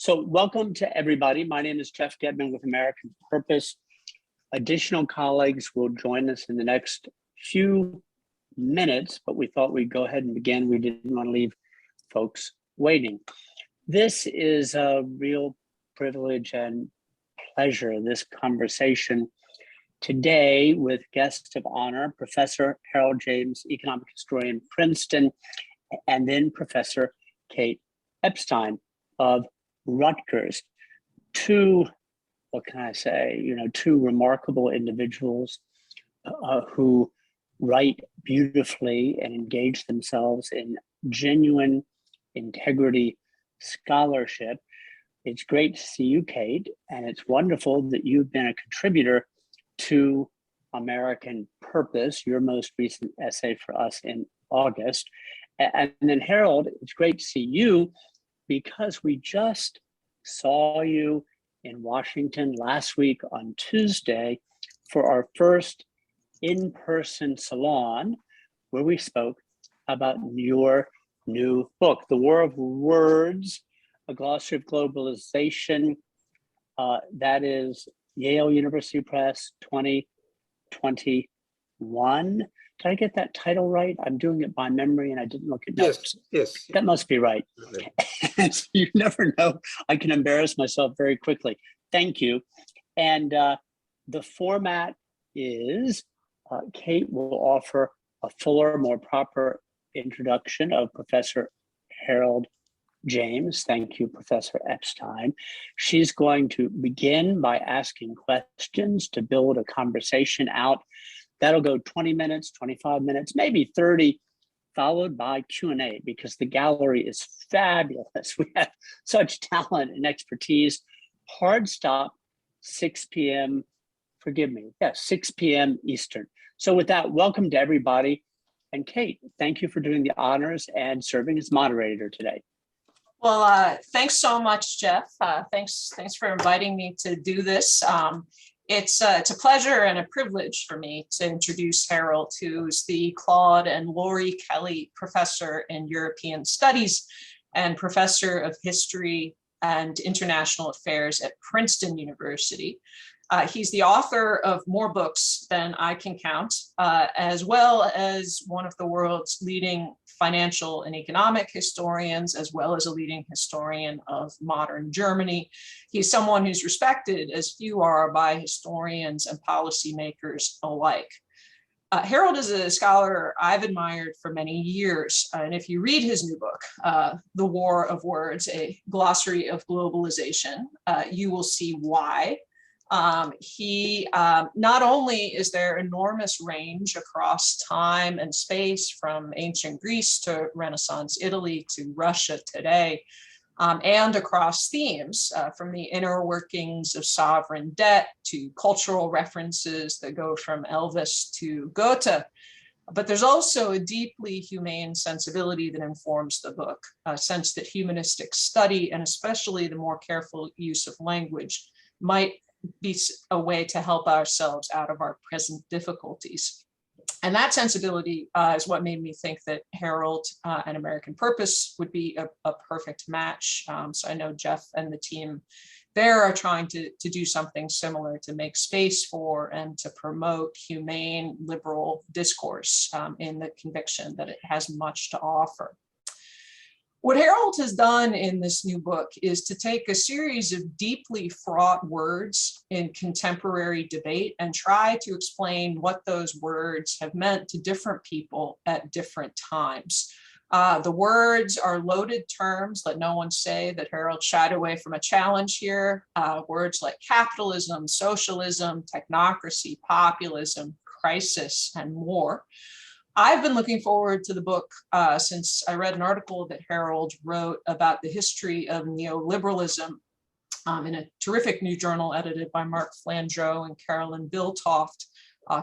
So welcome to everybody. My name is Jeff Gedman with American Purpose. Additional colleagues will join us in the next few minutes, but we thought we'd go ahead and begin. We didn't want to leave folks waiting. This is a real privilege and pleasure, this conversation today with guest of honor, Professor Harold James, economic historian, Princeton, and then Professor Kate Epstein of Rutgers. Two remarkable individuals who write beautifully and engage themselves in genuine integrity scholarship. It's great to see you, Kate, and it's wonderful that you've been a contributor to American Purpose, your most recent essay for us in August. And then Harold, it's great to see you because we just saw you in Washington last week on Tuesday for our first in-person salon where we spoke about your new book, The War of Words, A Glossary of Globalization. That is Yale University Press 2021. Did I get that title right? I'm doing it by memory and I didn't look at notes. Yes. That must be right. So you never know. I can embarrass myself very quickly. Thank you. And the format is Kate will offer a fuller, more proper introduction of Professor Harold James. Thank you, Professor Epstein. She's going to begin by asking questions to build a conversation out. That'll go 20 minutes, 25 minutes, maybe 30, followed by Q&A because the gallery is fabulous. We have such talent and expertise. Hard stop, 6 p.m. Forgive me. Yeah, 6 p.m. Eastern. So with that, welcome to everybody. And Kate, thank you for doing the honors and serving as moderator today. Well, thanks so much, Jeff. Thanks for inviting me to do this. It's a pleasure and a privilege for me to introduce Harold, who's the Claude and Lori Kelly Professor in European Studies and Professor of History and International Affairs at Princeton University. He's the author of more books than I can count, as well as one of the world's leading financial and economic historians, as well as a leading historian of modern Germany. He's someone who's respected as few are by historians and policymakers alike. Harold is a scholar I've admired for many years, and if you read his new book, The War of Words, A Glossary of Globalization, you will see why. Not only is there enormous range across time and space from ancient Greece to Renaissance Italy to Russia today, and across themes from the inner workings of sovereign debt to cultural references that go from Elvis to Goethe. But there's also a deeply humane sensibility that informs the book, a sense that humanistic study, and especially the more careful use of language, might be a way to help ourselves out of our present difficulties. And that sensibility is what made me think that Harold and American Purpose would be a perfect match. So I know Jeff and the team there are trying to do something similar to make space for and to promote humane liberal discourse in the conviction that it has much to offer. What Harold has done in this new book is to take a series of deeply fraught words in contemporary debate and try to explain what those words have meant to different people at different times. The words are loaded terms. Let no one say that Harold shied away from a challenge here. Words like capitalism, socialism, technocracy, populism, crisis, and more. I've been looking forward to the book since I read an article that Harold wrote about the history of neoliberalism in a terrific new journal edited by Mark Flandreau and Carolyn Biltoft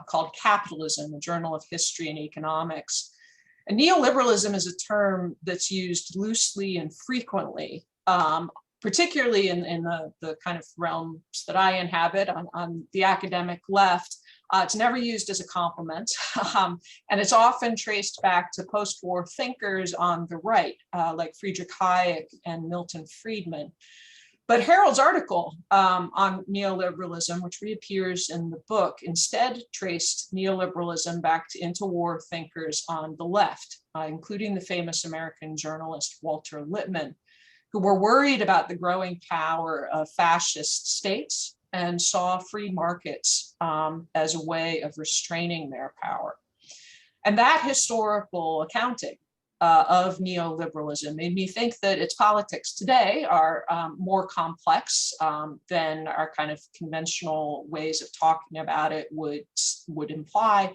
called Capitalism, a Journal of History and Economics. And neoliberalism is a term that's used loosely and frequently, particularly in the kind of realms that I inhabit on the academic left. It's never used as a compliment, and it's often traced back to post-war thinkers on the right, like Friedrich Hayek and Milton Friedman. But Harold's article on neoliberalism, which reappears in the book, instead traced neoliberalism back to interwar thinkers on the left, including the famous American journalist Walter Lippmann, who were worried about the growing power of fascist states and saw free markets as a way of restraining their power. And that historical accounting of neoliberalism made me think that its politics today are more complex than our kind of conventional ways of talking about it would imply.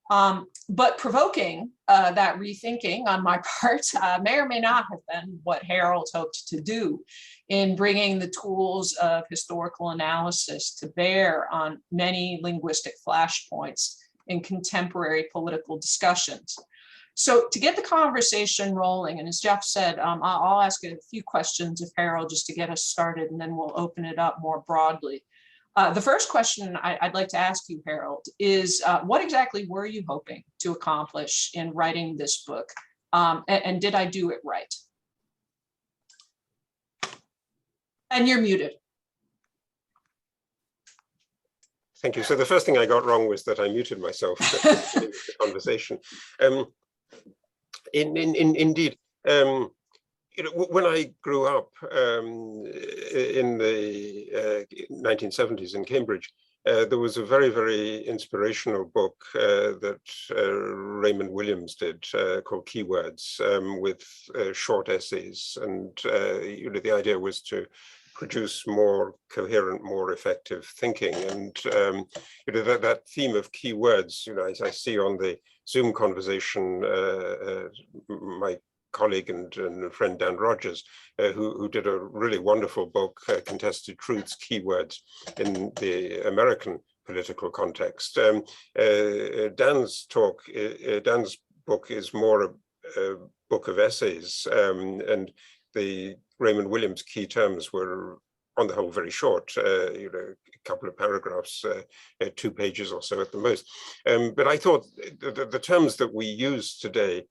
But provoking that rethinking on my part may or may not have been what Harold hoped to do in bringing the tools of historical analysis to bear on many linguistic flashpoints in contemporary political discussions. So to get the conversation rolling, and as Jeff said, I'll ask a few questions of Harold just to get us started, and then we'll open it up more broadly. The first question I'd like to ask you, Harold, is what exactly were you hoping to accomplish in writing this book? And did I do it right? And you're muted. Thank you. So the first thing I got wrong was that I muted myself in the conversation. Indeed, you know, when I grew up in the 1970s in Cambridge, there was a very, very inspirational book that Raymond Williams did called Keywords, with short essays. And you know, the idea was to produce more coherent, more effective thinking. And you know, that theme of keywords, you know, as I see on the Zoom conversation, my colleague and friend Dan Rogers, who did a really wonderful book, Contested Truths, Keywords in the American political context. Dan's book is more a book of essays, and the Raymond Williams key terms were, on the whole, very short, you know, a couple of paragraphs, 2 pages or so at the most. But I thought the terms that we use today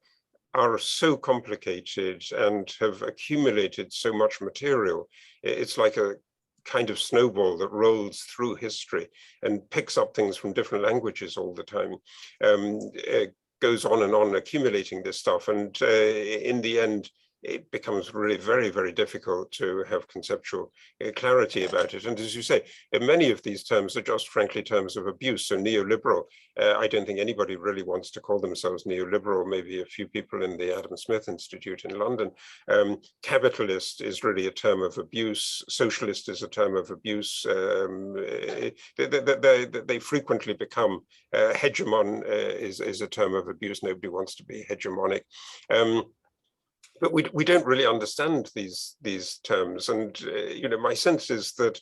are so complicated and have accumulated so much material. It's like a kind of snowball that rolls through history and picks up things from different languages all the time. It goes on and on accumulating this stuff. And in the end, it becomes really very, very difficult to have conceptual clarity about it. And as you say, many of these terms are just frankly terms of abuse. So neoliberal, I don't think anybody really wants to call themselves neoliberal, maybe a few people in the Adam Smith Institute in London. Capitalist is really a term of abuse. Socialist is a term of abuse. They frequently become, hegemon is a term of abuse. Nobody wants to be hegemonic. But we don't really understand these terms. And you know, my sense is that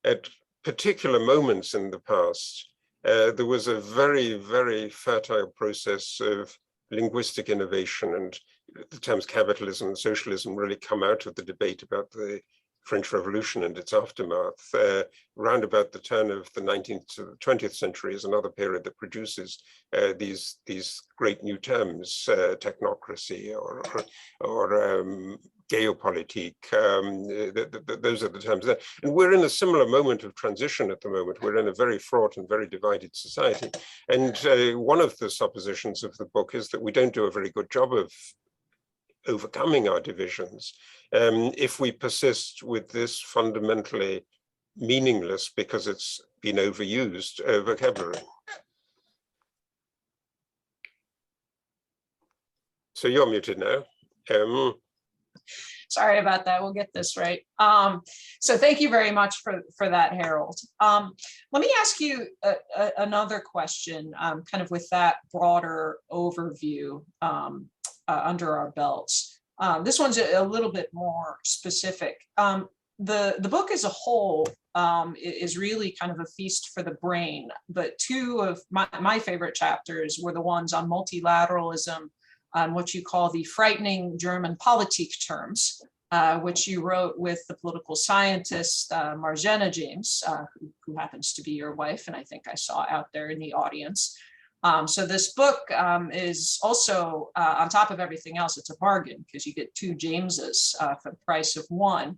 at particular moments in the past, there was a very, very fertile process of linguistic innovation, and the terms capitalism and socialism really come out of the debate about the French Revolution and its aftermath. Round about the turn of the 19th to the 20th century is another period that produces these great new terms, technocracy or geopolitik. Those are the terms there. And we're in a similar moment of transition at the moment. We're in a very fraught and very divided society. And one of the suppositions of the book is that we don't do a very good job of overcoming our divisions if we persist with this fundamentally meaningless, because it's been overused, vocabulary. So you're muted now. Sorry about that. We'll get this right. So thank you very much for that, Harold. Let me ask you another question, kind of with that broader overview under our belts. This one's a little bit more specific. The book as a whole is really kind of a feast for the brain, but two of my favorite chapters were the ones on multilateralism, on what you call the frightening German Politik terms, which you wrote with the political scientist Marjane James, who happens to be your wife, and I think I saw out there in the audience. So this book is also, on top of everything else, it's a bargain because you get 2 Jameses for the price of 1.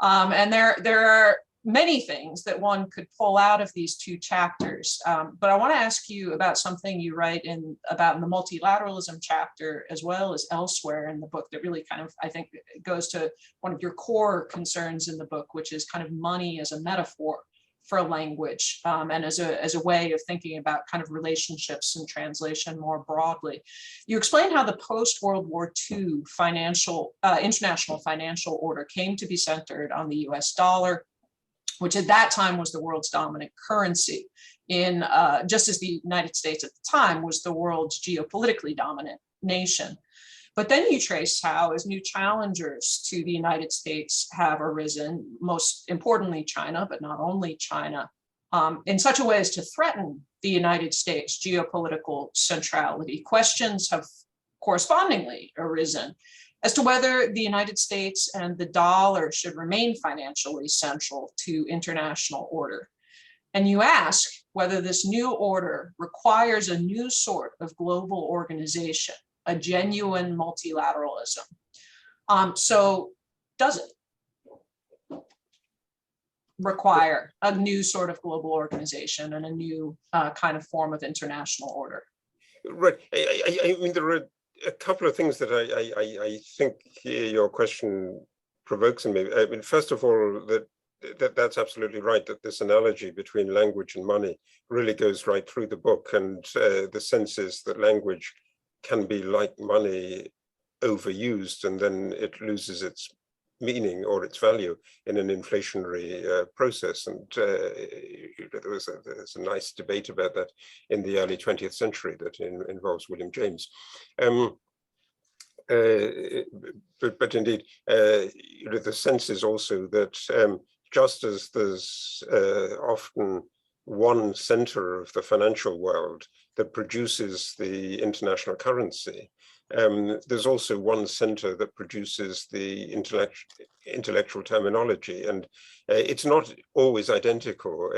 And there are many things that one could pull out of these two chapters. But I want to ask you about something you write about in the multilateralism chapter, as well as elsewhere in the book, that really kind of, I think, goes to one of your core concerns in the book, which is kind of money as a metaphor for language, and as a way of thinking about kind of relationships and translation more broadly. You explain how the post-World War II international financial order came to be centered on the US dollar, which at that time was the world's dominant currency, just as the United States at the time was the world's geopolitically dominant nation. But then you trace how, as new challengers to the United States have arisen, most importantly China, but not only China, in such a way as to threaten the United States' geopolitical centrality, questions have correspondingly arisen as to whether the United States and the dollar should remain financially central to international order. And you ask whether this new order requires a new sort of global organization, a genuine multilateralism. So does it require a new sort of global organization and a new kind of form of international order? Right. I mean, there are a couple of things that I think your question provokes in me. I mean, first of all, that's absolutely right, that this analogy between language and money really goes right through the book. And the sense is that language can be like money, overused, and then it loses its meaning or its value in an inflationary process. And there's a nice debate about that in the early 20th century that involves William James. But indeed, the sense is also that just as there's often one center of the financial world that produces the international currency, there's also one center that produces the intellectual terminology, and it's not always identical.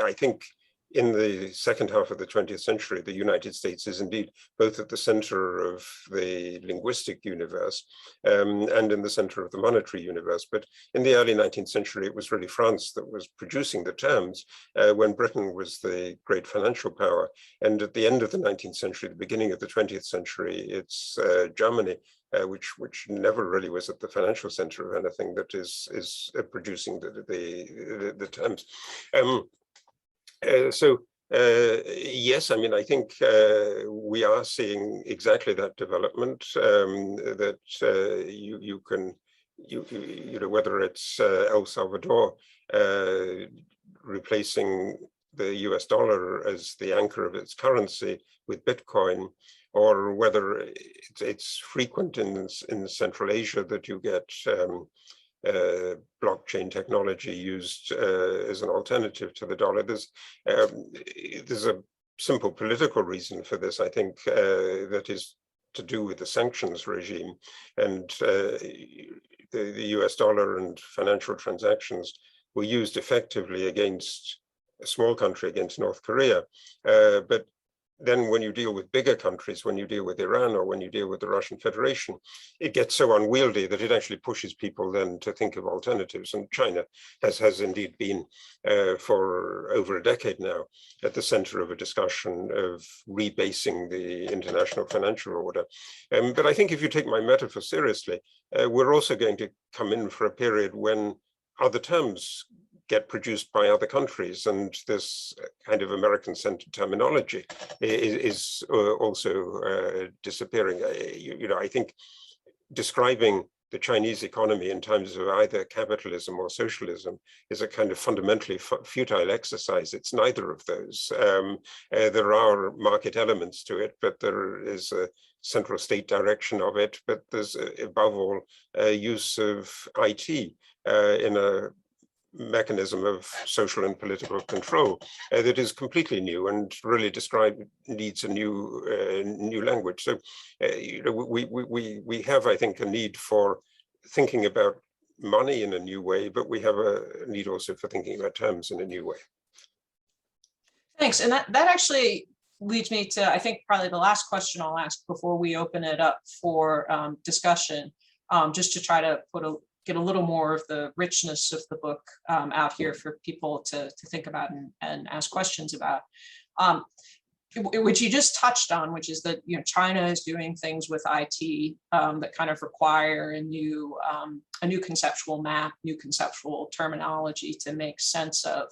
I think in the second half of the 20th century, the United States is indeed both at the center of the linguistic universe and in the center of the monetary universe. But in the early 19th century, it was really France that was producing the terms when Britain was the great financial power. And at the end of the 19th century, the beginning of the 20th century, it's Germany, which never really was at the financial center of anything, that is producing the terms. Yes, I mean, I think we are seeing exactly that development, that you know, whether it's El Salvador replacing the US dollar as the anchor of its currency with Bitcoin, or whether it's frequent in Central Asia that you get blockchain technology used as an alternative to the dollar. There's a simple political reason for this, I think, that is to do with the sanctions regime. And the US dollar and financial transactions were used effectively against a small country, against North Korea. But then when you deal with bigger countries, when you deal with Iran or when you deal with the Russian Federation, it gets so unwieldy that it actually pushes people then to think of alternatives. And China has indeed been for over a decade now at the center of a discussion of rebasing the international financial order. But I think if you take my metaphor seriously, we're also going to come in for a period when other terms get produced by other countries, and this kind of American-centered terminology is also disappearing. You know, I think describing the Chinese economy in terms of either capitalism or socialism is a kind of fundamentally futile exercise. It's neither of those. There are market elements to it, but there is a central state direction of it. But there's above all use of IT in a mechanism of social and political control that is completely new and really needs a new language. So you know, we have, I think, a need for thinking about money in a new way, but we have a need also for thinking about terms in a new way. Thanks. And that actually leads me to, I think, probably the last question I'll ask before we open it up for discussion, just to try to get a little more of the richness of the book out here for people to think about and ask questions about. Which you just touched on, which is that China is doing things with IT that kind of require a new conceptual map, new conceptual terminology to make sense of.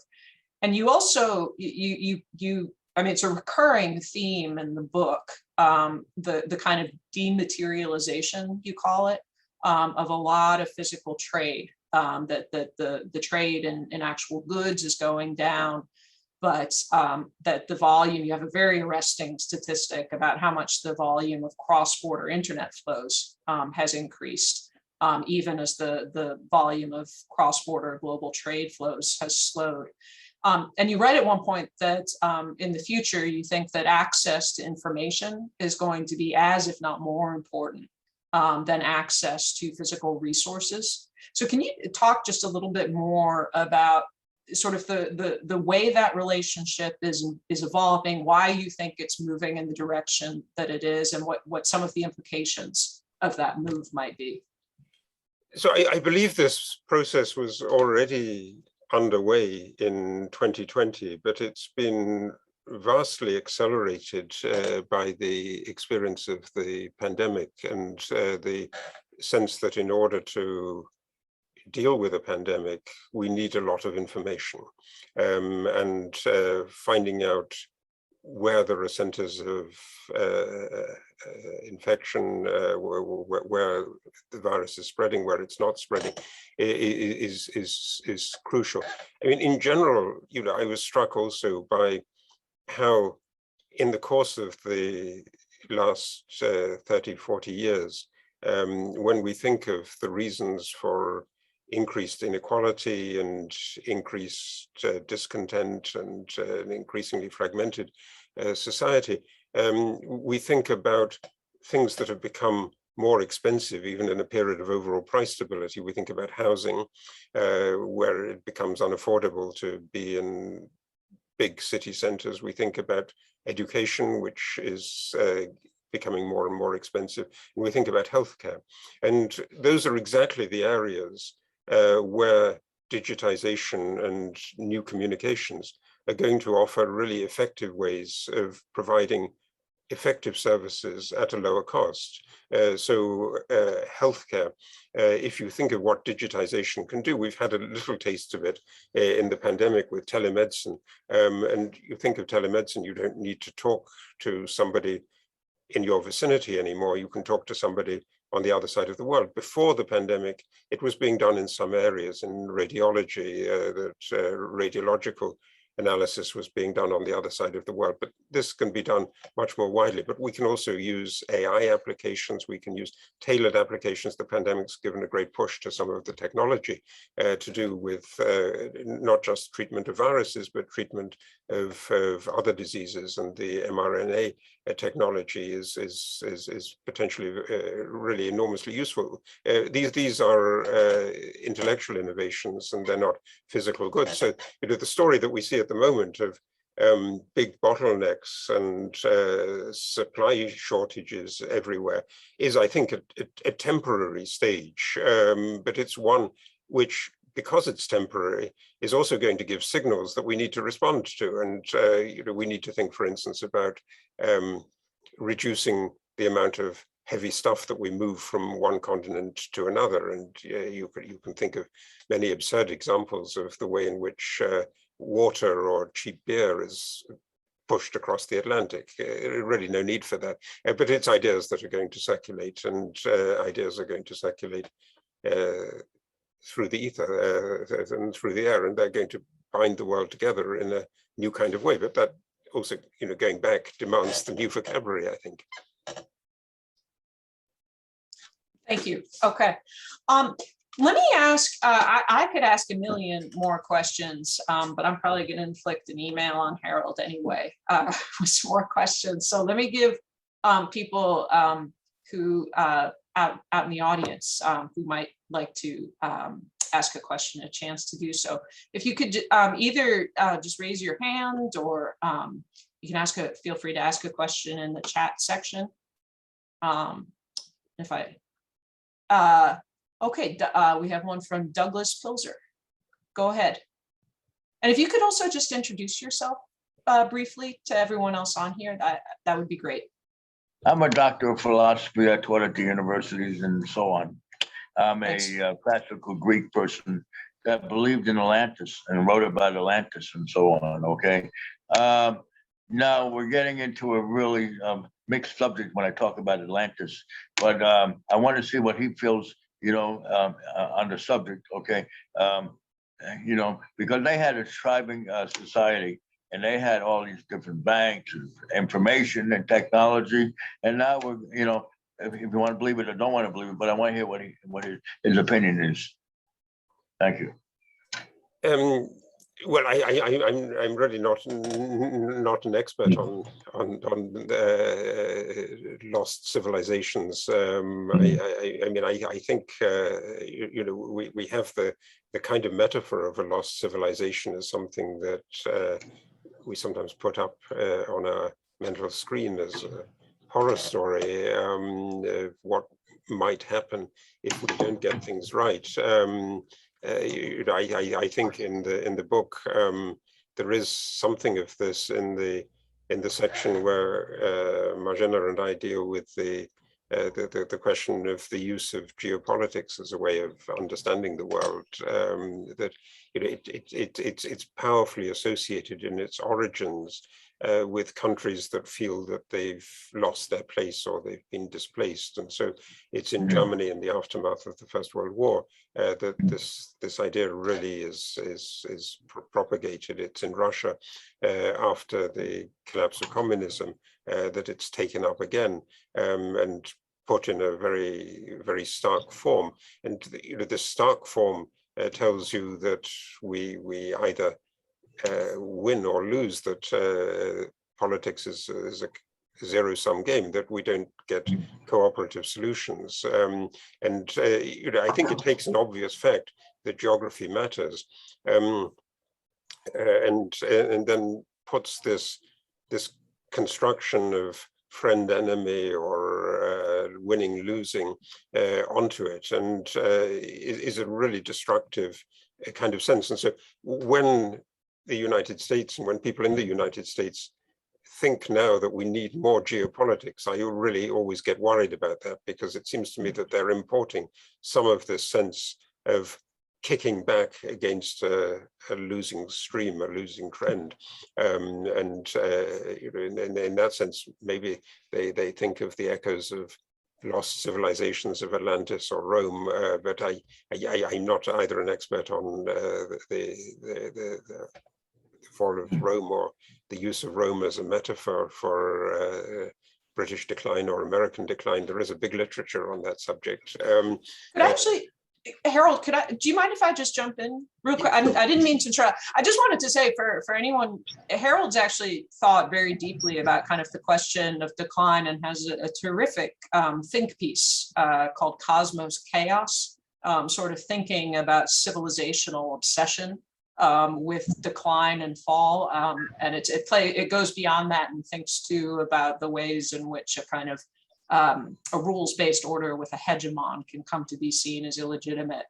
And you also I mean, it's a recurring theme in the book, the kind of dematerialization, you call it, of a lot of physical trade, that the trade in actual goods is going down. But that the volume, you have a very arresting statistic about how much the volume of cross-border internet flows has increased, even as the volume of cross-border global trade flows has slowed. And you write at one point that in the future, you think that access to information is going to be as, if not more important than access to physical resources. So can you talk just a little bit more about sort of the way that relationship is evolving, why you think it's moving in the direction that it is, and what some of the implications of that move might be? So I believe this process was already underway in 2020, but it's been vastly accelerated by the experience of the pandemic and the sense that in order to deal with a pandemic, we need a lot of information, and finding out where there are centers of infection, where the virus is spreading, where it's not spreading, is crucial. I mean, in general, I was struck also by how in the course of the last 30, 40 years, when we think of the reasons for increased inequality and increased discontent and an increasingly fragmented society, we think about things that have become more expensive, even in a period of overall price stability. We think about housing, where it becomes unaffordable to be in big city centers. We think about education, which is becoming more and more expensive. And we think about healthcare. And those are exactly the areas where digitization and new communications are going to offer really effective ways of providing effective services at a lower cost. So healthcare, if you think of what digitization can do, we've had a little taste of it in the pandemic with telemedicine. And you think of telemedicine, you don't need to talk to somebody in your vicinity anymore. You can talk to somebody on the other side of the world. Before the pandemic, it was being done in some areas in radiology, that radiological analysis was being done on the other side of the world, but this can be done much more widely. But we can also use AI applications, we can use tailored applications. The pandemic's given a great push to some of the technology to do with not just treatment of viruses, but treatment of other diseases, and the mRNA technology is potentially really enormously useful. These are intellectual innovations, and they're not physical goods. So the story that we see at the moment of big bottlenecks and supply shortages everywhere is, I think, a temporary stage, but it's one which, because it's temporary, is also going to give signals that we need to respond to. And we need to think, for instance, about reducing the amount of heavy stuff that we move from one continent to another. And you can think of many absurd examples of the way in which water or cheap beer is pushed across the Atlantic. Really no need for that. But it's ideas that are going to circulate, and ideas are going to circulate through the ether and through the air, and they're going to bind the world together in a new kind of way. But that also, going back, demands the new vocabulary, I think. Thank you. Okay. Let me ask, I could ask a million more questions, but I'm probably going to inflict an email on Harold anyway with some more questions. So let me give people who out in the audience who might like to ask a question a chance to do so. If you could either just raise your hand, or you can feel free to ask a question in the chat section. Okay, we have one from Douglas Pilzer. Go ahead. And if you could also just introduce yourself briefly to everyone else on here, that would be great. I'm a doctor of philosophy. I taught at the universities and so on. I'm a classical Greek person that believed in Atlantis and wrote about Atlantis and so on, okay? Now we're getting into a really mixed subject when I talk about Atlantis, but I want to see what he feels, on the subject, okay? Because they had a thriving society, and they had all these different banks, and information and technology, and now we're, if you want to believe it or don't want to believe it, but I want to hear what his opinion is. Thank you. Well, I'm really not an expert on lost civilizations. I think we have the kind of metaphor of a lost civilization is something that we sometimes put up on a mental screen as a horror story of what might happen if we don't get things right. I think in the book there is something of this in the section where Marjana and I deal with the question of the use of geopolitics as a way of understanding the world. That it's powerfully associated in its origins with countries that feel that they've lost their place or they've been displaced, and so it's in Germany in the aftermath of the First World War that this idea really is propagated. It's in Russia after the collapse of communism that it's taken up again and put in a very, very stark form. And this stark form tells you that we either win or lose, that politics is a zero-sum game, that we don't get cooperative solutions. I think it takes an obvious fact that geography matters, and then puts this construction of friend enemy or winning losing onto it, and is a really destructive kind of sense. And so when the United States and when people in the United States think now that we need more geopolitics, I really always get worried about that, because it seems to me that they're importing some of this sense of kicking back against a losing stream, a losing trend. In that sense, maybe they think of the echoes of lost civilizations of Atlantis or Rome, but I'm not either an expert on the fall of Rome or the use of Rome as a metaphor for British decline or American decline. There is a big literature on that subject. Harold, do you mind if I just jump in real quick? I didn't mean to try. I just wanted to say for anyone, Harold's actually thought very deeply about kind of the question of decline and has a terrific think piece called Cosmos Chaos, sort of thinking about civilizational obsession with decline and fall. And it goes beyond that and thinks too about the ways in which a kind of a rules-based order with a hegemon can come to be seen as illegitimate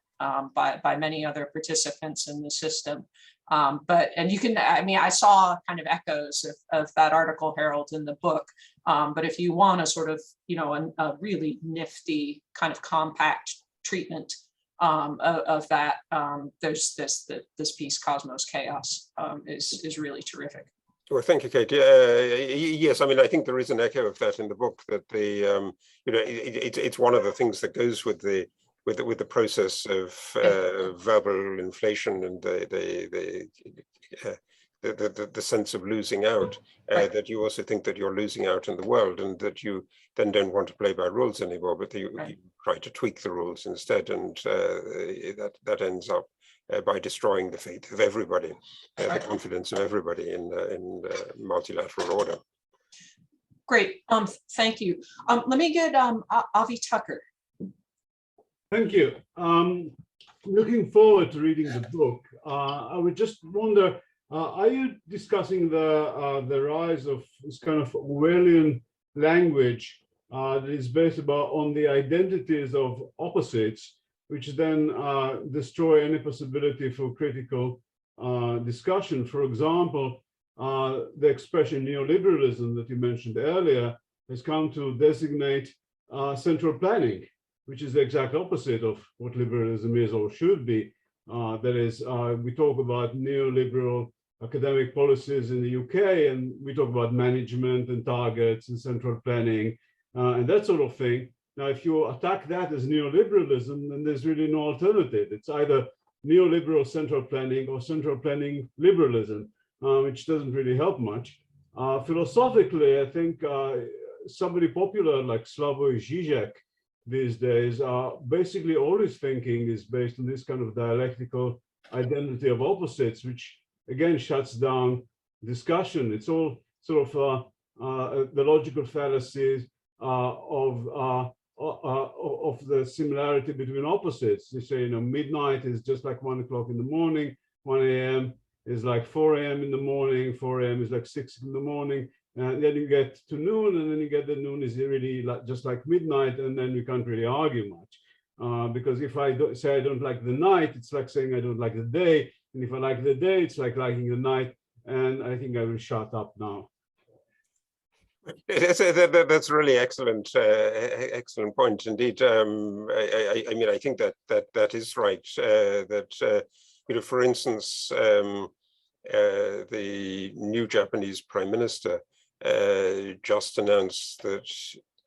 by many other participants in the system. I saw kind of echoes of that article, Harold, in the book. But if you want a sort of, a really nifty kind of compact treatment of that, there's this piece, Cosmos Chaos, is really terrific. Well, thank you, Kate. Yes, I think there is an echo of that in the book. That it's one of the things that goes with the process of verbal inflation and the sense of losing out. Right. That you also think that you're losing out in the world, and that you then don't want to play by rules anymore, but you try to tweak the rules instead, and that ends up by destroying the faith of everybody, the confidence of everybody in multilateral order. Great, thank you. Let me get Avi Tucker. Thank you. Looking forward to reading the book. I would just wonder, are you discussing the rise of this kind of Orwellian language that is based on the identities of opposites, which then destroy any possibility for critical discussion. For example, the expression neoliberalism that you mentioned earlier has come to designate central planning, which is the exact opposite of what liberalism is or should be. That is, we talk about neoliberal academic policies in the UK, and we talk about management and targets and central planning and that sort of thing. Now, if you attack that as neoliberalism, then there's really no alternative. It's either neoliberal central planning or central planning liberalism, which doesn't really help much. Philosophically, I think somebody popular like Slavoj Žižek these days, basically all his thinking is based on this kind of dialectical identity of opposites, which again shuts down discussion. It's all sort of the logical fallacies of the similarity between opposites. They say, midnight is just like 1 o'clock in the morning, 1 a.m. is like 4 a.m. in the morning, 4 a.m. is like 6 in the morning. And then you get to noon, and then you get the noon is really just like midnight, and then we can't really argue much. Because if I say I don't like the night, it's like saying I don't like the day. And if I like the day, it's like liking the night. And I think I will shut up now. That's really excellent, excellent point indeed. I mean, I think that is right. That for instance, the new Japanese Prime Minister just announced that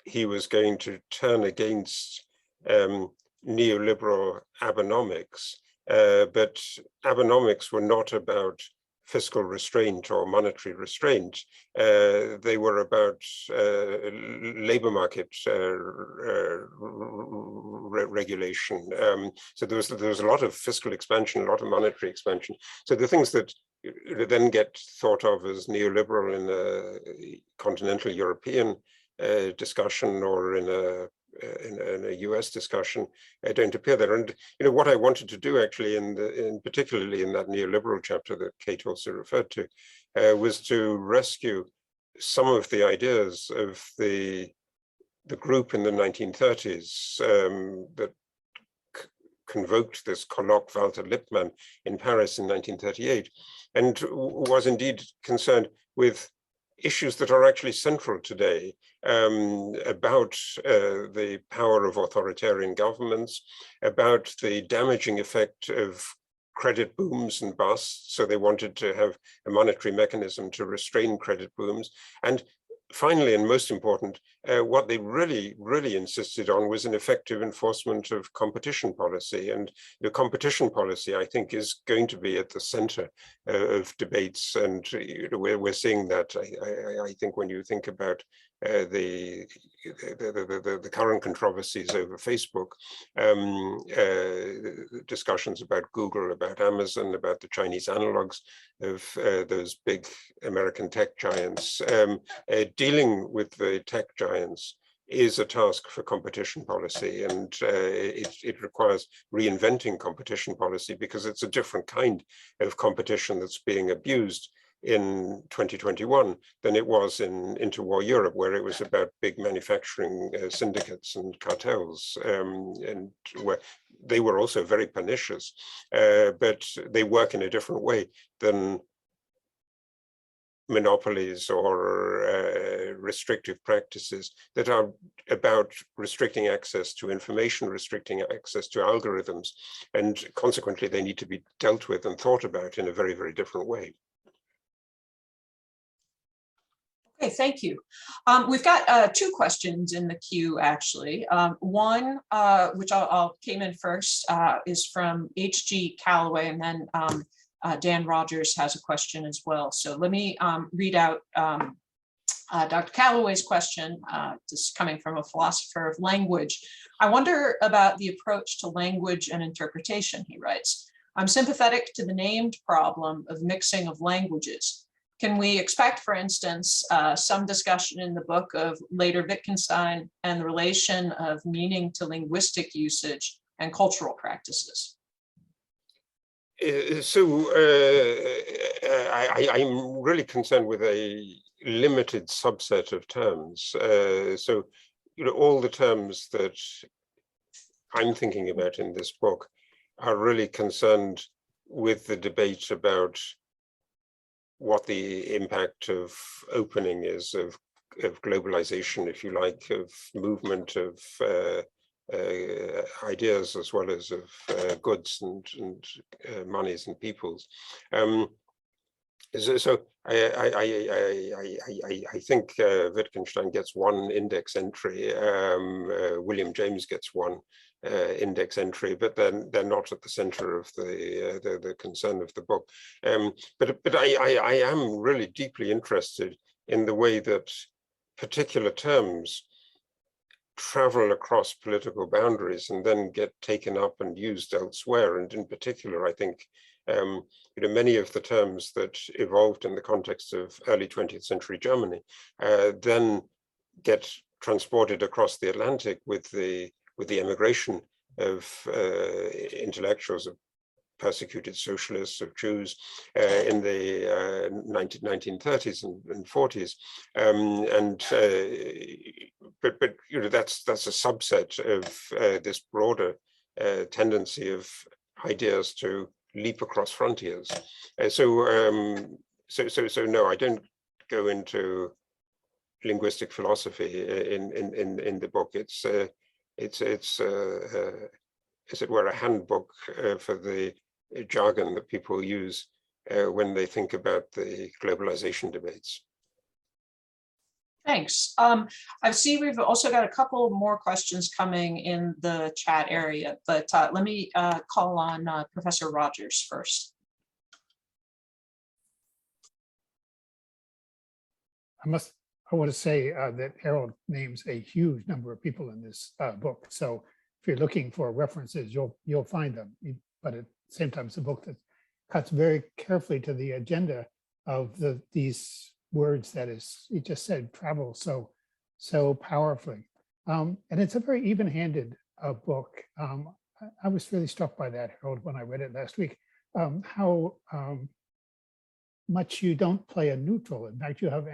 he was going to turn against neoliberal Abenomics, but Abenomics were not about fiscal restraint or monetary restraint. They were about labor market regulation. So there was a lot of fiscal expansion, a lot of monetary expansion. So the things that then get thought of as neoliberal in a continental European discussion or in a US discussion don't appear there. And what I wanted to do actually, particularly in that neoliberal chapter that Kate also referred to, was to rescue some of the ideas of the group in the 1930s that convoked this colloque Walter Lippmann in Paris in 1938, and was indeed concerned with issues that are actually central today, about the power of authoritarian governments, about the damaging effect of credit booms and busts. So they wanted to have a monetary mechanism to restrain credit booms. And finally, and most important, what they really insisted on was an effective enforcement of competition policy. And the competition policy, I think, is going to be at the center of debates. And we're seeing that, I think, when you think about the current controversies over Facebook, discussions about Google, about Amazon, about the Chinese analogs of those big American tech giants. Dealing with the tech giants is a task for competition policy, and it requires reinventing competition policy because it's a different kind of competition that's being abused in 2021 than it was in interwar Europe, where it was about big manufacturing syndicates and cartels, and where they were also very pernicious, but they work in a different way than monopolies or restrictive practices that are about restricting access to information, restricting access to algorithms, and consequently they need to be dealt with and thought about in a very, very different way. Okay, thank you. We've got two questions in the queue, actually. One, which I'll came in first, is from H.G. Calloway, and then Dan Rogers has a question as well. So let me read out Dr. Calloway's question. This is coming from a philosopher of language. I wonder about the approach to language and interpretation, he writes. I'm sympathetic to the named problem of mixing of languages. Can we expect, for instance, some discussion in the book of later Wittgenstein and the relation of meaning to linguistic usage and cultural practices? I'm really concerned with a limited subset of terms. So all the terms that I'm thinking about in this book are really concerned with the debate about what the impact of opening is, of globalization, if you like, of movement of ideas as well as of goods and monies and peoples. So I think Wittgenstein gets one index entry, William James gets one index entry, but then they're not at the center of the concern of the book. But I am really deeply interested in the way that particular terms travel across political boundaries and then get taken up and used elsewhere. And in particular, I think many of the terms that evolved in the context of early 20th century Germany then get transported across the Atlantic with the emigration of intellectuals, of persecuted socialists, of Jews in the 1930s and 40s, but that's a subset of this broader tendency of ideas to leap across frontiers. So no, I don't go into linguistic philosophy in the book. It's as it were a handbook for the jargon that people use when they think about the globalization debates. Thanks. I see we've also got a couple more questions coming in the chat area, but let me call on Professor Rogers first. I want to say that Harold names a huge number of people in this book. So if you're looking for references, you'll find them. But at the same time, it's a book that cuts very carefully to the agenda of these words that, as you just said, travel so powerfully. And it's a very even-handed book. I was really struck by that, Harold, when I read it last week, how much you don't play a neutral. In fact, you have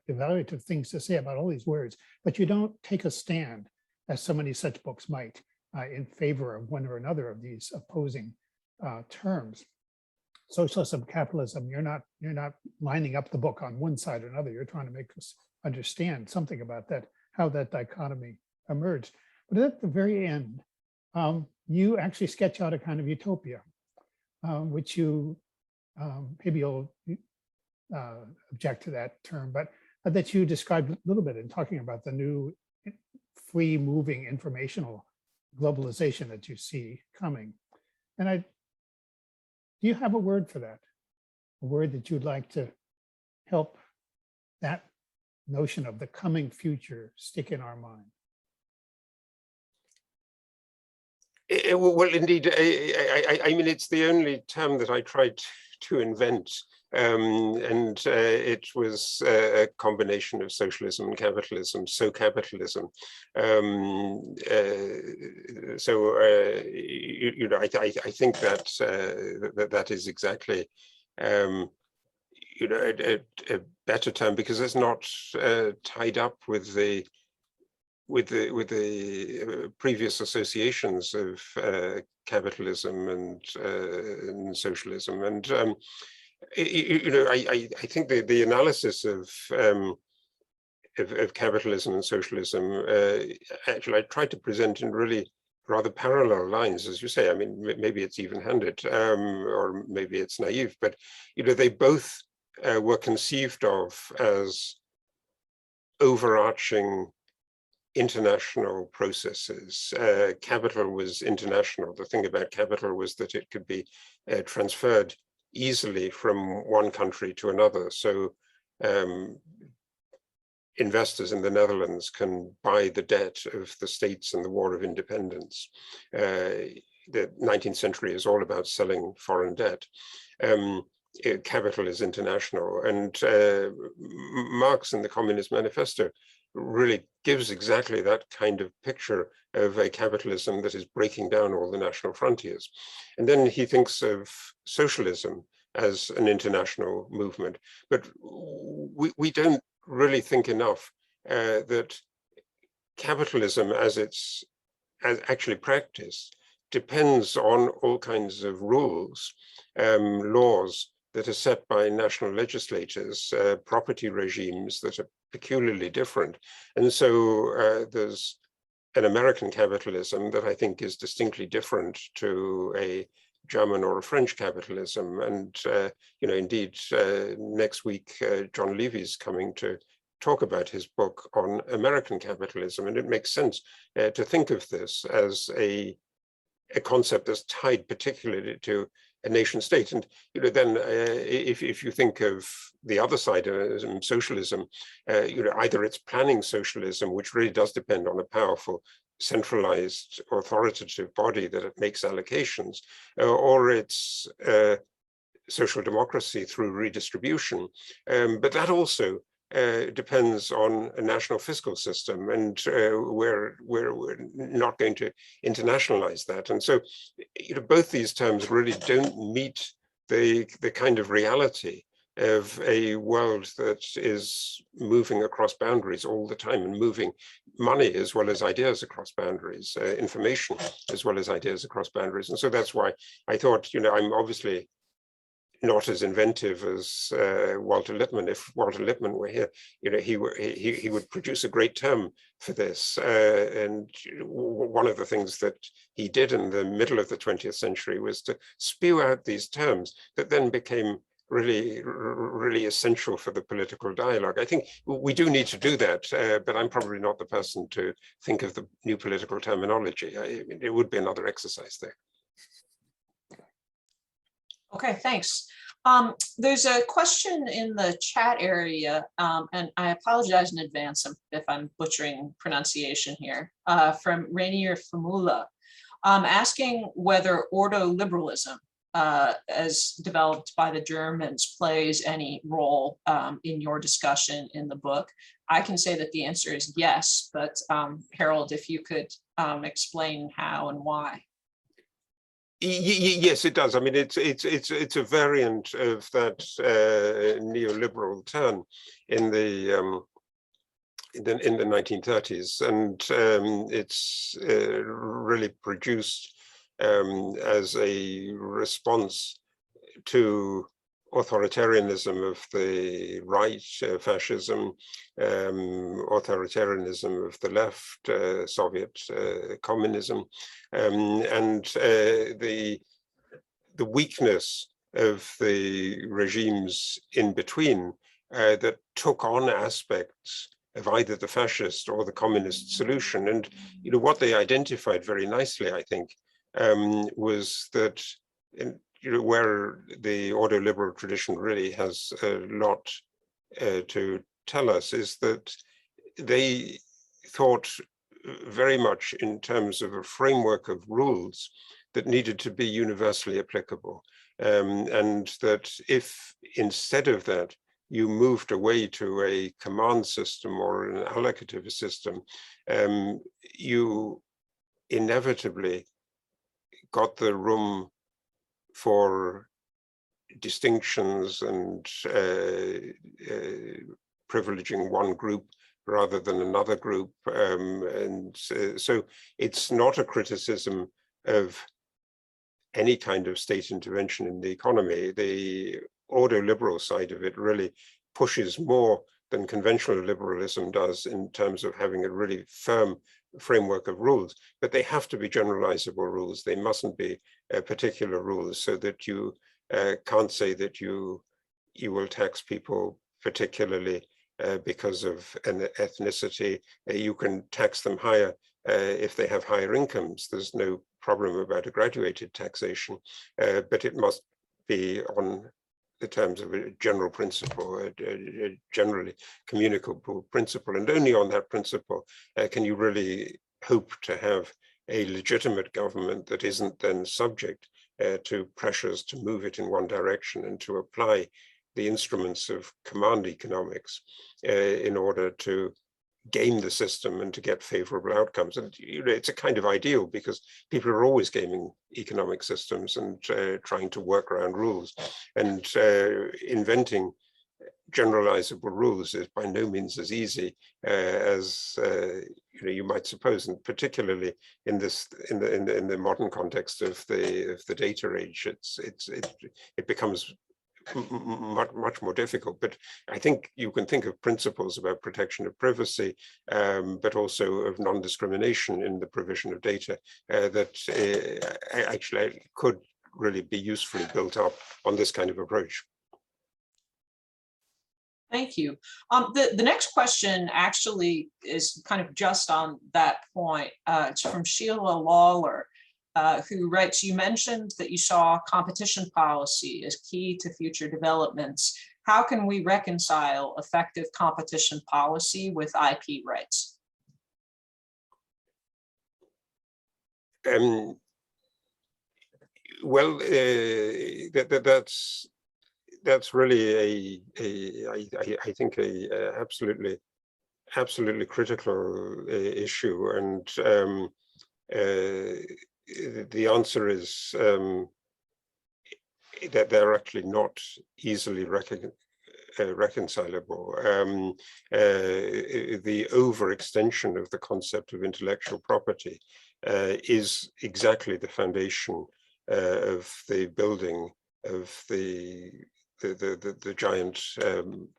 evaluative things to say about all these words, but you don't take a stand, as so many such books might, in favor of one or another of these opposing terms. Socialism, capitalism, you're not lining up the book on one side or another. You're trying to make us understand something about that, how that dichotomy emerged. But at the very end, you actually sketch out a kind of utopia, which you, maybe you'll object to that term, but that you described a little bit in talking about the new free moving informational globalization that you see coming. And do you have a word for that? A word that you'd like to help that notion of the coming future stick in our mind? Well, indeed, I mean, it's the only term that I tried to invent. And it was a combination of socialism and capitalism, so capitalism. I think that that is exactly a better term, because it's not tied up with the previous associations of capitalism and socialism. And I think the analysis of capitalism and socialism, actually, I tried to present in really rather parallel lines, as you say. I mean, maybe it's even-handed, or maybe it's naive, but they both were conceived of as overarching international processes. Capital was international. The thing about capital was that it could be transferred easily from one country to another. So investors in the Netherlands can buy the debt of the states in the War of Independence. The 19th century is all about selling foreign debt. Capital is international. And Marx in the Communist Manifesto really gives exactly that kind of picture of a capitalism that is breaking down all the national frontiers. And then he thinks of socialism as an international movement. But we don't really think enough that capitalism, as it's as actually practiced depends on all kinds of rules, laws that are set by national legislators, property regimes that are peculiarly different. And so there's an American capitalism that I think is distinctly different to a German or a French capitalism. And, indeed, next week, John Levy's coming to talk about his book on American capitalism. And it makes sense to think of this as a concept that's tied particularly to a nation state. And then if you think of the other side, socialism, either it's planning socialism, which really does depend on a powerful centralized authoritative body that it makes allocations, or it's social democracy through redistribution. But that also depends on a national fiscal system, and we're not going to internationalize that. And so, both these terms really don't meet the kind of reality of a world that is moving across boundaries all the time and moving money as well as ideas across boundaries, information as well as ideas across boundaries. And so that's why I thought, I'm obviously not as inventive as Walter Lippmann. If Walter Lippmann were here, he would produce a great term for this. And one of the things that he did in the middle of the 20th century was to spew out these terms that then became really essential for the political dialogue. I think we do need to do that, but I'm probably not the person to think of the new political terminology. It would be another exercise there. Okay, thanks. There's a question in the chat area, and I apologize in advance if I'm butchering pronunciation here, from Rainier Famula, asking whether ordoliberalism, as developed by the Germans, plays any role in your discussion in the book. I can say that the answer is yes, but Harold, if you could explain how and why. Yes, it does. I mean, it's a variant of that neoliberal turn in the 1930s, and it's really produced as a response to authoritarianism of the right, fascism, authoritarianism of the left, Soviet communism, and the weakness of the regimes in between that took on aspects of either the fascist or the communist solution. And what they identified very nicely, I think, was that where the ordoliberal tradition really has a lot to tell us is that they thought very much in terms of a framework of rules that needed to be universally applicable. And that if instead of that, you moved away to a command system or an allocative system, you inevitably got the room for distinctions and privileging one group rather than another group. And so it's not a criticism of any kind of state intervention in the economy. The ordoliberal side of it really pushes more than conventional liberalism does in terms of having a really firm framework of rules, but they have to be generalizable rules. They mustn't be particular rules, so that you can't say that you will tax people particularly because of an ethnicity. You can tax them higher if they have higher incomes. There's no problem about a graduated taxation, but it must be on the terms of a general principle, a generally communicable principle. And only on that principle can you really hope to have a legitimate government that isn't then subject to pressures to move it in one direction and to apply the instruments of command economics in order to game the system and to get favorable outcomes. And it's a kind of ideal because people are always gaming economic systems and trying to work around rules and inventing generalizable rules is by no means as easy as you might suppose, and particularly in the modern context of the data age, it becomes much more difficult. But I think you can think of principles about protection of privacy, but also of non-discrimination in the provision of data that actually could really be usefully built up on this kind of approach. Thank you. The next question actually is kind of just on that point. It's from Sheila Lawler, who writes, you mentioned that you saw competition policy as key to future developments. How can we reconcile effective competition policy with IP rights? Well, that's really I think a absolutely critical issue, and the answer is that they're actually not easily reconcilable. The overextension of the concept of intellectual property is exactly the foundation of the building of the giant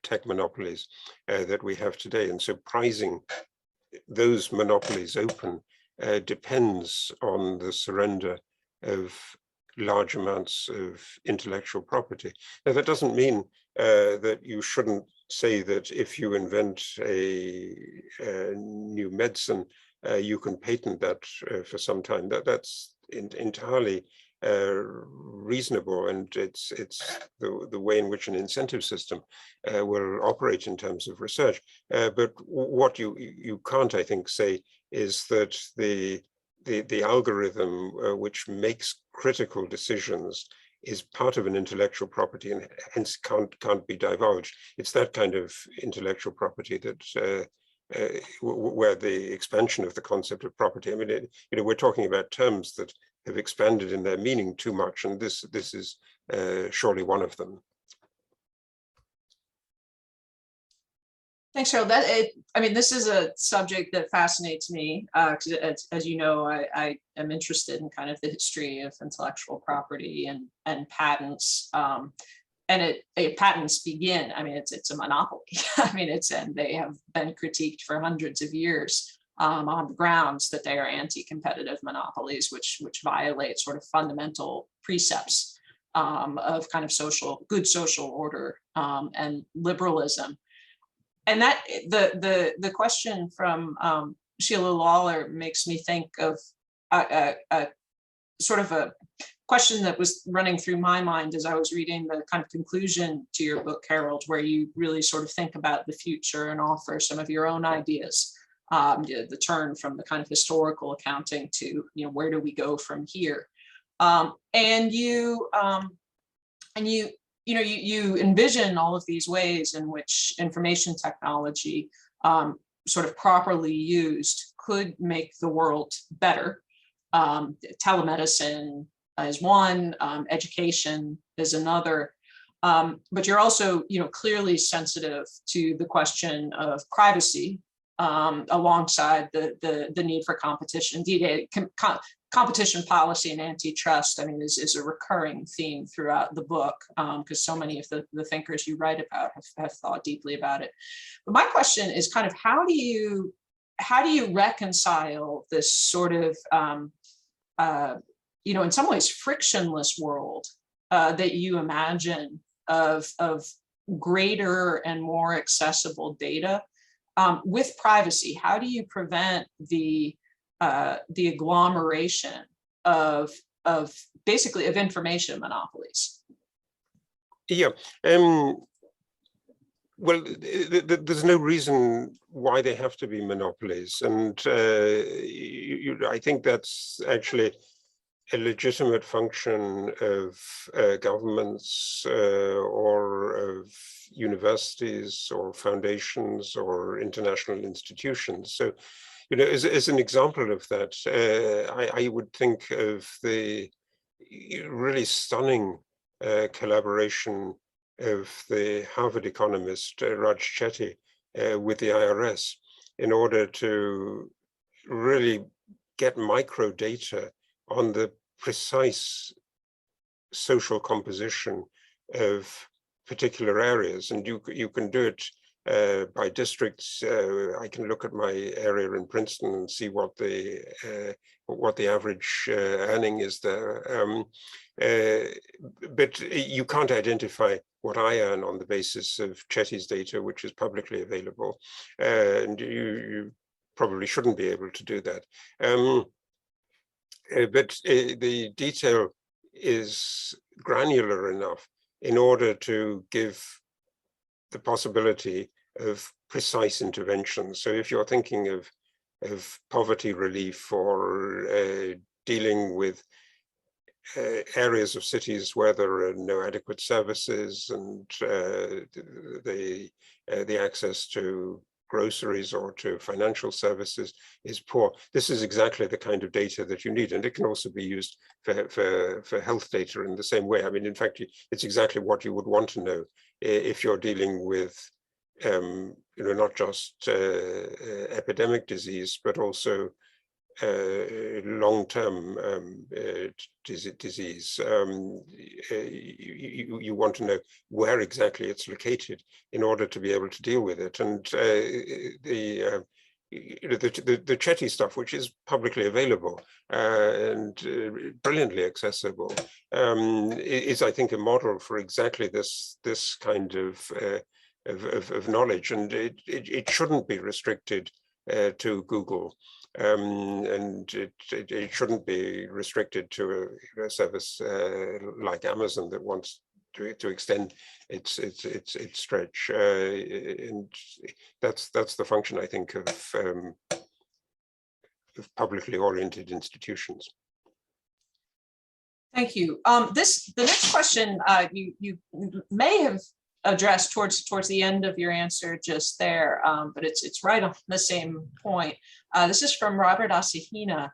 tech monopolies that we have today. And so pricing those monopolies open depends on the surrender of large amounts of intellectual property. Now, that doesn't mean that you shouldn't say that if you invent a new medicine, you can patent that for some time. That's entirely reasonable, and it's the way in which an incentive system will operate in terms of research. But what you can't, I think, say is that the algorithm which makes critical decisions is part of an intellectual property and hence can't be divulged. It's that kind of intellectual property that where the expansion of the concept of property. I mean, we're talking about terms that have expanded in their meaning too much, and this is surely one of them. Thanks, Harold. I mean, this is a subject that fascinates me because, as you know, I am interested in kind of the history of intellectual property and patents. And patents begin. I mean, it's a monopoly. I mean, and they have been critiqued for hundreds of years on the grounds that they are anti-competitive monopolies, which violate sort of fundamental precepts of kind of good social order and liberalism. And that the question from Sheila Lawler makes me think of a sort of a question that was running through my mind as I was reading the kind of conclusion to your book, Harold, where you really sort of think about the future and offer some of your own ideas. The turn from the kind of historical accounting to, where do we go from here? And you envision all of these ways in which information technology, sort of properly used, could make the world better. Telemedicine is one, education is another. But you're also, clearly sensitive to the question of privacy, alongside the need for competition. Indeed, competition policy and antitrust, I mean, is a recurring theme throughout the book, because so many of the thinkers you write about have thought deeply about it. But my question is kind of how do you reconcile this sort of in some ways frictionless world that you imagine of greater and more accessible data with privacy? How do you prevent the agglomeration of basically of information monopolies? Yeah. Well, there's no reason why they have to be monopolies, and I think that's actually a legitimate function of governments or of universities or foundations or international institutions. So, as an example of that, I would think of the really stunning collaboration of the Harvard economist Raj Chetty with the IRS in order to really get micro data on the precise social composition of particular areas. And you can do it by districts. I can look at my area in Princeton and see what the average earning is there. But you can't identify what I earn on the basis of Chetty's data, which is publicly available. And you probably shouldn't be able to do that. But the detail is granular enough in order to give the possibility of precise interventions. So if you're thinking of poverty relief or dealing with areas of cities where there are no adequate services and the access to groceries or to financial services is poor, this is exactly the kind of data that you need. And it can also be used for health data in the same way. I mean, in fact, it's exactly what you would want to know if you're dealing with not just epidemic disease, but also long-term disease. You want to know where exactly it's located in order to be able to deal with it. And the Chetty stuff, which is publicly available and brilliantly accessible, is, I think, a model for exactly this kind of knowledge. And it shouldn't be restricted to Google. And it shouldn't be restricted to a service like Amazon that wants to extend its stretch. And that's the function, I think, of publicly oriented institutions. Thank you. The next question you may have addressed towards the end of your answer just there, but it's right on the same point. This is from Robert Asahina.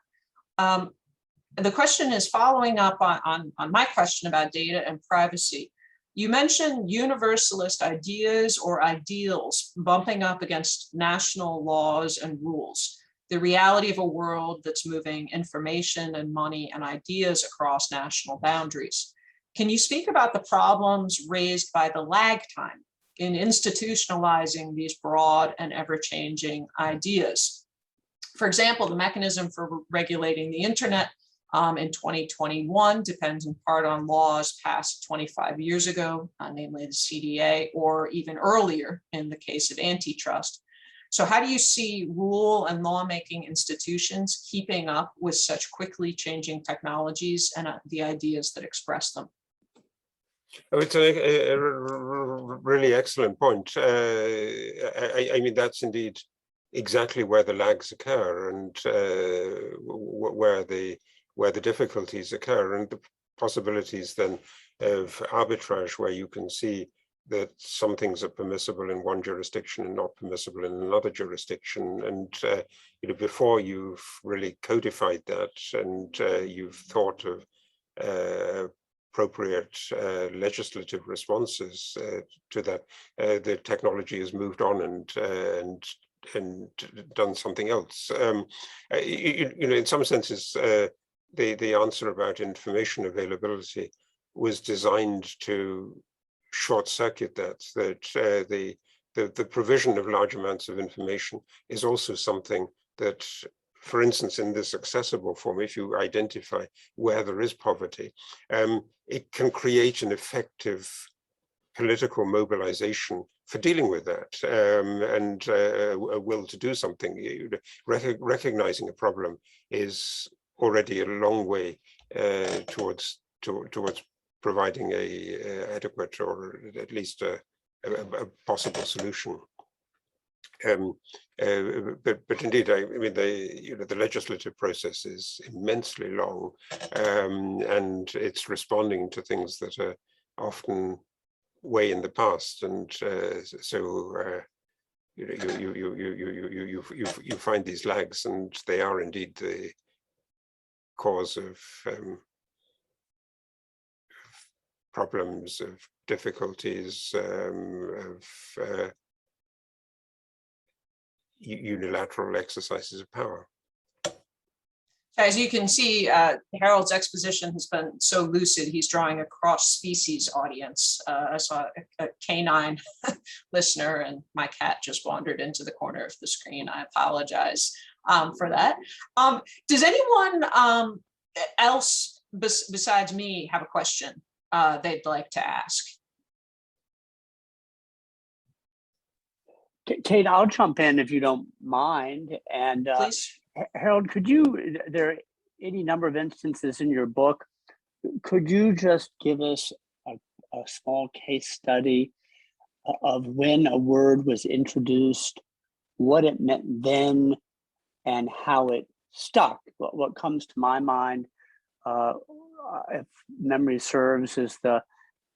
The question is following up on my question about data and privacy. You mentioned universalist ideas or ideals bumping up against national laws and rules, the reality of a world that's moving information and money and ideas across national boundaries. Can you speak about the problems raised by the lag time in institutionalizing these broad and ever-changing ideas? For example, the mechanism for regulating the internet in 2021 depends in part on laws passed 25 years ago, namely the CDA, or even earlier in the case of antitrust. So how do you see rule and lawmaking institutions keeping up with such quickly changing technologies and the ideas that express them? Oh, it's a really excellent point. I mean, that's indeed exactly where the lags occur and where the difficulties occur, and the possibilities then of arbitrage, where you can see that some things are permissible in one jurisdiction and not permissible in another jurisdiction. And before you've really codified that and you've thought of appropriate legislative responses to that, the technology has moved on and done something else. In some senses, the answer about information availability was designed to short circuit that the provision of large amounts of information is also something that, for instance, in this accessible form, if you identify where there is poverty, it can create an effective political mobilization for dealing with that, and a will to do something. Recognizing a problem is already a long way towards providing a adequate or at least a possible solution. But indeed, I mean, the legislative process is immensely long, and it's responding to things that are often way in the past, and so you find these lags, and they are indeed the cause of problems, of difficulties, of unilateral exercises of power. As you can see, Harold's exposition has been so lucid, he's drawing a cross-species audience. I saw a canine listener, and my cat just wandered into the corner of the screen. I apologize for that. Does anyone else besides me have a question they'd like to ask? Kate, I'll jump in if you don't mind. And Please. Harold, there are any number of instances in your book, could you just give us a small case study of when a word was introduced, what it meant then, and how it stuck? What comes to my mind, if memory serves, is the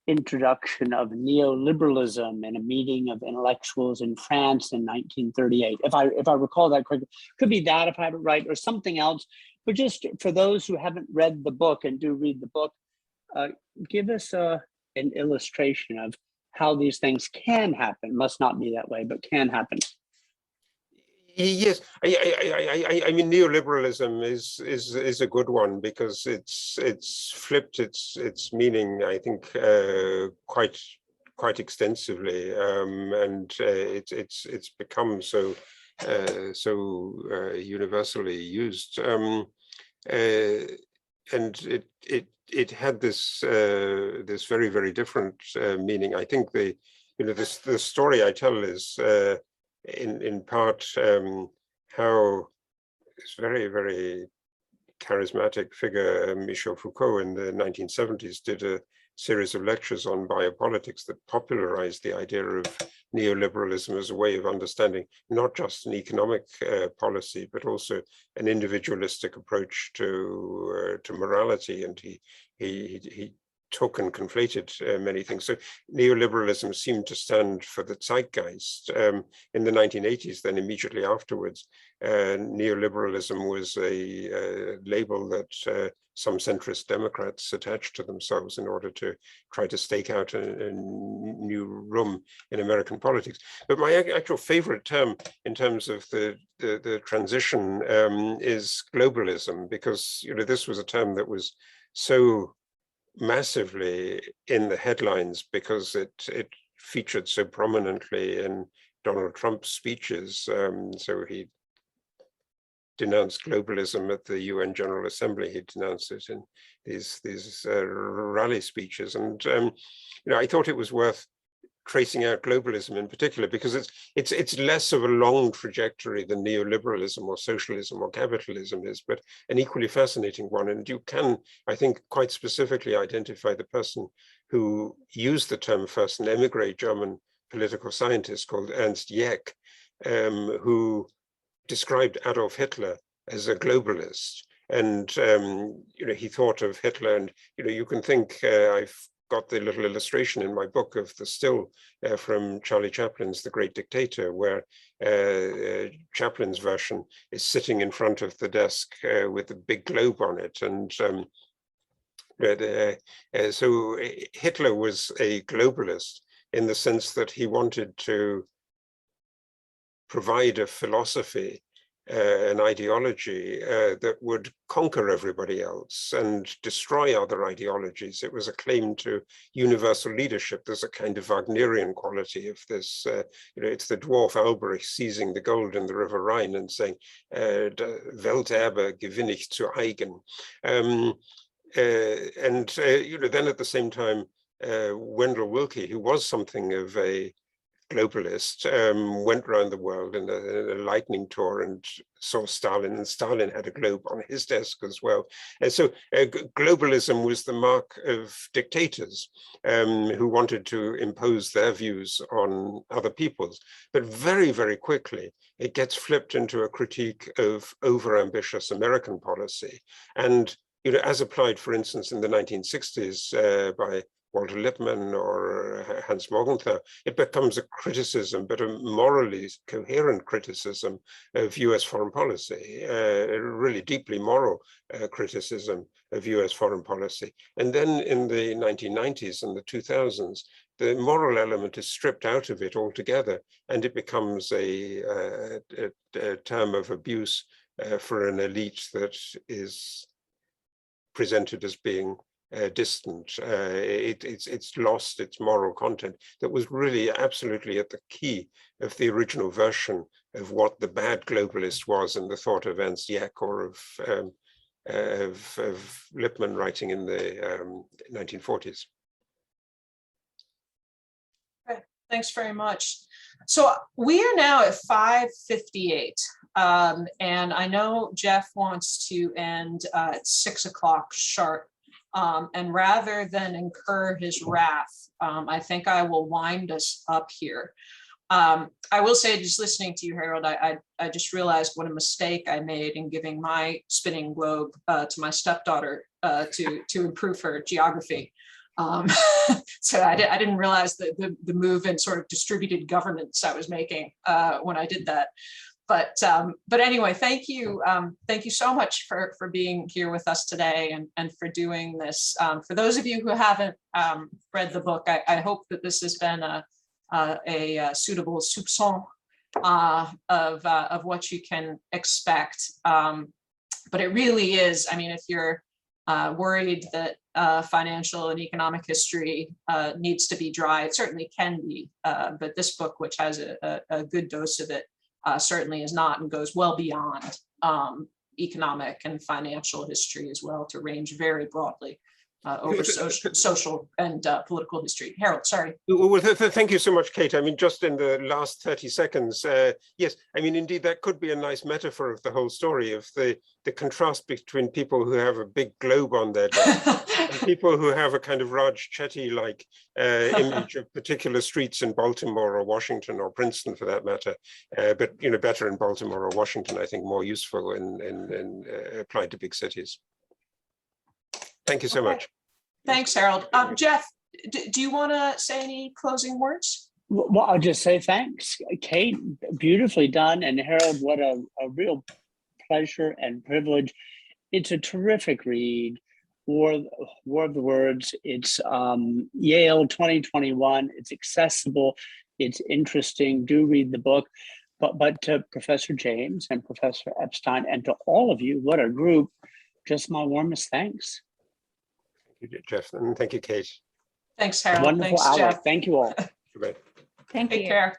introduction of neoliberalism in a meeting of intellectuals in France in 1938. If I recall that correctly, could be that if I have it right, or something else. But just for those who haven't read the book and do read the book, give us an illustration of how these things can happen. Must not be that way, but can happen. Yes, I mean, neoliberalism is a good one because it's flipped its meaning, I think, quite extensively, and it's become so universally used, and it had this very different meaning. I think the story I tell is in part how this very charismatic figure Michel Foucault in the 1970s did a series of lectures on biopolitics that popularized the idea of neoliberalism as a way of understanding not just an economic policy, but also an individualistic approach to morality. And he took and conflated many things. So neoliberalism seemed to stand for the zeitgeist. In the 1980s, then immediately afterwards, neoliberalism was a label that some centrist Democrats attached to themselves in order to try to stake out a new room in American politics. But my actual favorite term in terms of the transition is globalism, because this was a term that was so massively in the headlines because it featured so prominently in Donald Trump's speeches. So he denounced globalism at the UN General Assembly. He denounced it in these rally speeches, and I thought it was worth tracing out globalism in particular because it's less of a long trajectory than neoliberalism or socialism or capitalism is, but an equally fascinating one. And you can, I think, quite specifically identify the person who used the term first, an emigre German political scientist called Ernst Jäckh, who described Adolf Hitler as a globalist. And he thought of Hitler, and you can think, I've got the little illustration in my book of the still from Charlie Chaplin's The Great Dictator, where Chaplin's version is sitting in front of the desk with a big globe on it. And so Hitler was a globalist in the sense that he wanted to provide a philosophy, an ideology that would conquer everybody else and destroy other ideologies. It was a claim to universal leadership. There's a kind of Wagnerian quality of this. It's the dwarf Albrecht seizing the gold in the River Rhine and saying, Welterbe gewinne ich zu eigen. And then at the same time, Wendell Willkie, who was something of a globalist, went around the world in a lightning tour and saw Stalin, and Stalin had a globe on his desk as well. And so globalism was the mark of dictators who wanted to impose their views on other people's. But very quickly, it gets flipped into a critique of overambitious American policy. And as applied, for instance, in the 1960s by Walter Lippmann or Hans Morgenthau. It becomes a criticism, but a morally coherent criticism of US foreign policy, a really deeply moral criticism of US foreign policy. And then in the 1990s and the 2000s, the moral element is stripped out of it altogether, and it becomes a term of abuse for an elite that is presented as being distant. It's lost its moral content that was really absolutely at the key of the original version of what the bad globalist was in the thought of Ernst Jach or of Lippmann writing in the 1940s. Okay, thanks very much. So we are now at 5:58. And I know Jeff wants to end at 6 o'clock sharp. And rather than incur his wrath, I think I will wind us up here. I will say, just listening to you, Harold, I just realized what a mistake I made in giving my spinning globe to my stepdaughter to improve her geography. So I didn't realize the move in sort of distributed governance I was making when I did that. But anyway, thank you so much for being here with us today and for doing this. For those of you who haven't read the book, I hope that this has been a suitable soupçon of what you can expect. But it really is, I mean, if you're worried that financial and economic history needs to be dry, it certainly can be. But this book, which has a good dose of it, certainly is not, and goes well beyond economic and financial history as well, to range very broadly over social and political history. Harold, sorry. Well, thank you so much, Kate. I mean, just in the last 30 seconds, yes, I mean, indeed, that could be a nice metaphor of the whole story, of the contrast between people who have a big globe on their desk and people who have a kind of Raj Chetty-like image of particular streets in Baltimore or Washington or Princeton, for that matter. But, you know, better in Baltimore or Washington, I think, more useful in applied to big cities. Thank you so much. Thanks, Harold. Jeff, do you want to say any closing words? Well, I'll just say thanks, Kate. Beautifully done, and Harold, what a real pleasure and privilege. It's a terrific read. War of the Words. It's Yale 2021. It's accessible. It's interesting. Do read the book. But to Professor James and Professor Epstein and to all of you, what a group, just my warmest thanks. Thank you, Jeff, and thank you, Kate. Thanks, Harold. Wonderful Thanks, hour. Jeff. Thank you all. Goodbye. Thank you. Take care.